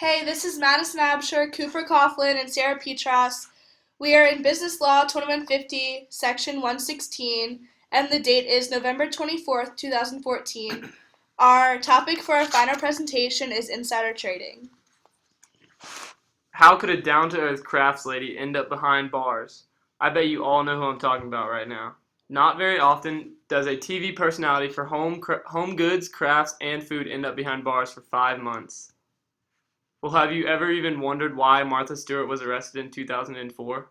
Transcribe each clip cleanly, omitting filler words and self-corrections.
Hey, this is Madison Absher, Cooper Coughlin, and Sarah Peatross. We are in Business Law 2150, Section 116, and the date is November 24th, 2014. Our topic for our final presentation is insider trading. How could a down-to-earth crafts lady end up behind bars? I bet you all know who I'm talking about right now. Not very often does a TV personality for home goods, crafts, and food end up behind bars for 5 months. Well, have you ever even wondered why Martha Stewart was arrested in 2004?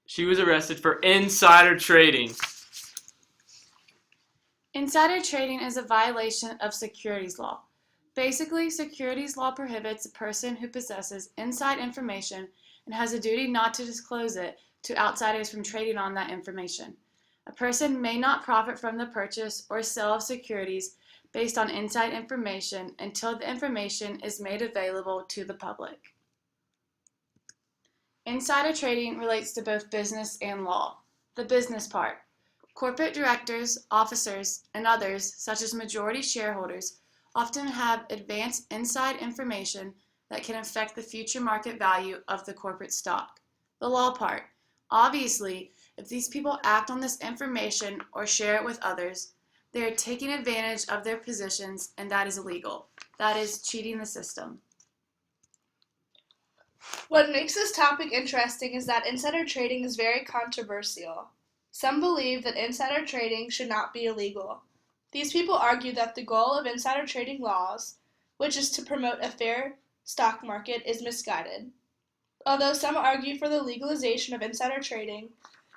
She was arrested for insider trading. Insider trading is a violation of securities law. Basically, securities law prohibits a person who possesses inside information and has a duty not to disclose it to outsiders from trading on that information. A person may not profit from the purchase or sale of securities based on inside information until the information is made available to the public. Insider trading relates to both business and law. The business part. Corporate directors, officers, and others, such as majority shareholders, often have advanced inside information that can affect the future market value of the corporate stock. The law part. Obviously, if these people act on this information or share it with others, they are taking advantage of their positions, and that is illegal. That is cheating the system. What makes this topic interesting is that insider trading is very controversial. Some believe that insider trading should not be illegal. These people argue that the goal of insider trading laws, which is to promote a fair stock market, is misguided. Although some argue for the legalization of insider trading,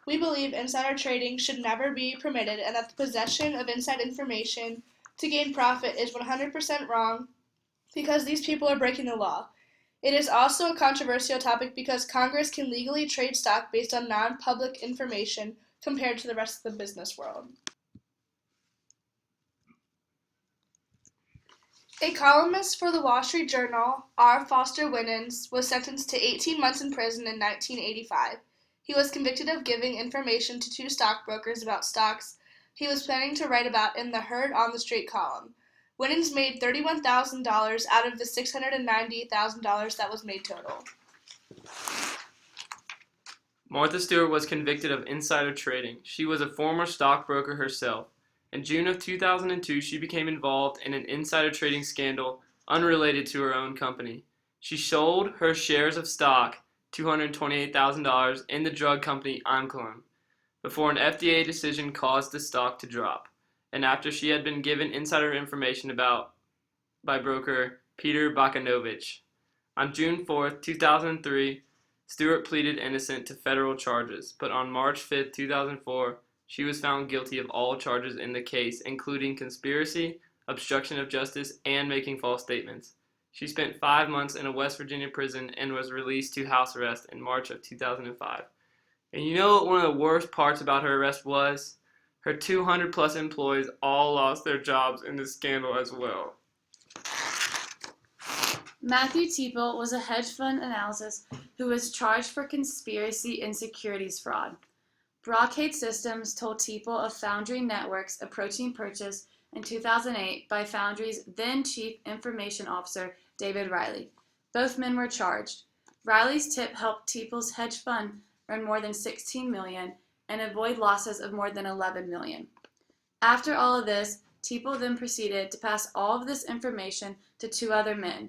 we believe insider trading should never be permitted and that the possession of inside information to gain profit is 100% wrong because these people are breaking the law. It is also a controversial topic because Congress can legally trade stock based on non-public information compared to the rest of the business world. A columnist for the Wall Street Journal, R. Foster Winans, was sentenced to 18 months in prison in 1985. He was convicted of giving information to two stockbrokers about stocks he was planning to write about in the Heard on the Street column. Winans made $31,000 out of the $690,000 that was made total. Martha Stewart was convicted of insider trading. She was a former stockbroker herself. In June of 2002, she became involved in an insider trading scandal unrelated to her own company. She sold her shares of stock, $228,000, in the drug company Coughlin, before an FDA decision caused the stock to drop, and after she had been given insider information by broker Peter Bakanovich. On June 4, 2003, Stewart pleaded innocent to federal charges, but on March 5, 2004, she was found guilty of all charges in the case, including conspiracy, obstruction of justice, and making false statements. She spent 5 months in a West Virginia prison and was released to house arrest in March of 2005. And you know what one of the worst parts about her arrest was? Her 200-plus employees all lost their jobs in this scandal as well. Matthew Teeple was a hedge fund analyst who was charged for conspiracy and securities fraud. Brocade Systems told Teeple of Foundry Networks approaching purchase in 2008 by Foundry's then Chief Information Officer, David Riley. Both men were charged. Riley's tip helped Teeple's hedge fund earn more than $16 million and avoid losses of more than $11 million. After all of this, Teeple then proceeded to pass all of this information to two other men,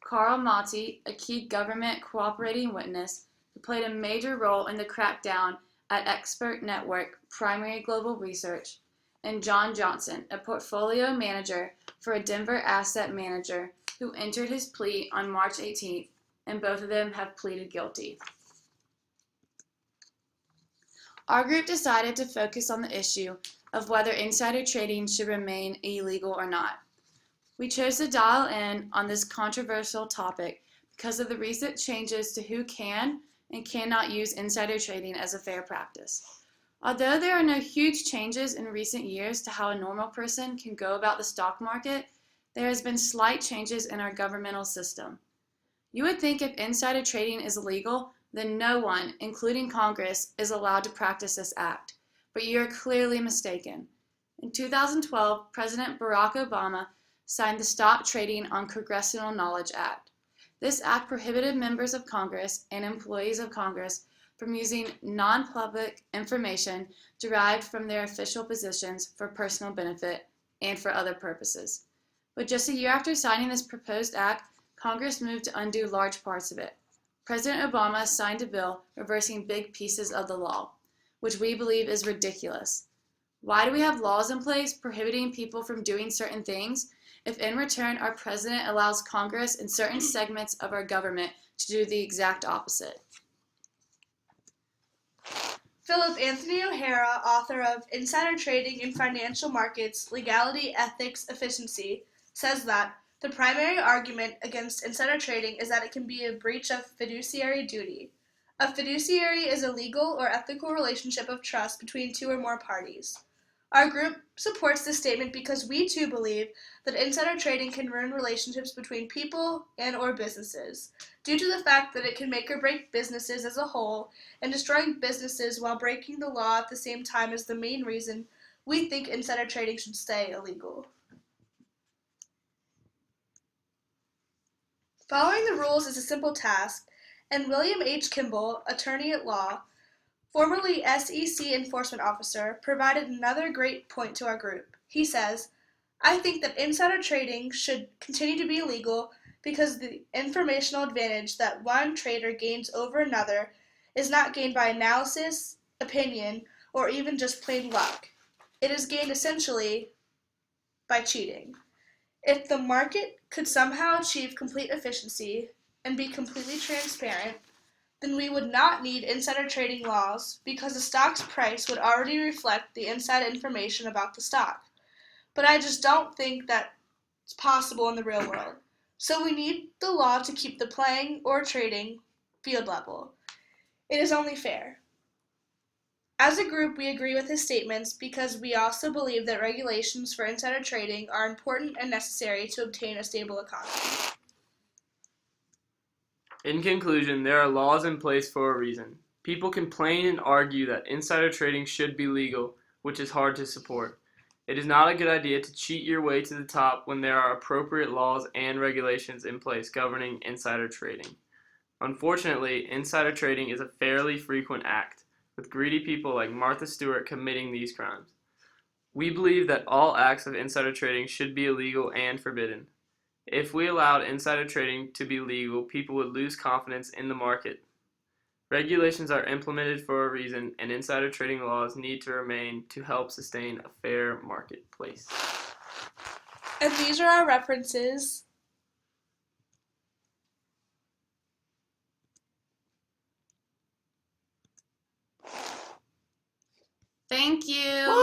Carl Motti, a key government cooperating witness who played a major role in the crackdown at expert network Primary Global Research, and John Johnson, a portfolio manager for a Denver asset manager who entered his plea on March 18th, and both of them have pleaded guilty. Our group decided to focus on the issue of whether insider trading should remain illegal or not. We chose to dial in on this controversial topic because of the recent changes to who can and cannot use insider trading as a fair practice. Although there are no huge changes in recent years to how a normal person can go about the stock market, there has been slight changes in our governmental system. You would think if insider trading is illegal, then no one, including Congress, is allowed to practice this act. But you are clearly mistaken. In 2012, President Barack Obama signed the Stop Trading on Congressional Knowledge Act. This act prohibited members of Congress and employees of Congress from using non-public information derived from their official positions for personal benefit and for other purposes. But just a year after signing this proposed act, Congress moved to undo large parts of it. President Obama signed a bill reversing big pieces of the law, which we believe is ridiculous. Why do we have laws in place prohibiting people from doing certain things if in return our president allows Congress and certain segments of our government to do the exact opposite? Philip Anthony O'Hara, author of Insider Trading in Financial Markets, Legality, Ethics, Efficiency, says that the primary argument against insider trading is that it can be a breach of fiduciary duty. A fiduciary is a legal or ethical relationship of trust between two or more parties. Our group supports this statement because we too believe that insider trading can ruin relationships between people and or businesses, due to the fact that it can make or break businesses as a whole, and destroying businesses while breaking the law at the same time is the main reason we think insider trading should stay illegal. Following the rules is a simple task, and William H. Kimball, attorney at law, formerly SEC enforcement officer, provided another great point to our group. He says, "I think that insider trading should continue to be illegal because the informational advantage that one trader gains over another is not gained by analysis, opinion, or even just plain luck. It is gained essentially by cheating. If the market could somehow achieve complete efficiency and be completely transparent, then we would not need insider trading laws because the stock's price would already reflect the inside information about the stock. But I just don't think that's possible in the real world. So we need the law to keep the playing or trading field level. It is only fair." As a group, we agree with his statements because we also believe that regulations for insider trading are important and necessary to obtain a stable economy. In conclusion, there are laws in place for a reason. People complain and argue that insider trading should be legal, which is hard to support. It is not a good idea to cheat your way to the top when there are appropriate laws and regulations in place governing insider trading. Unfortunately, insider trading is a fairly frequent act, with greedy people like Martha Stewart committing these crimes. We believe that all acts of insider trading should be illegal and forbidden. If we allowed insider trading to be legal, people would lose confidence in the market. Regulations are implemented for a reason, and insider trading laws need to remain to help sustain a fair marketplace. And these are our references. Thank you.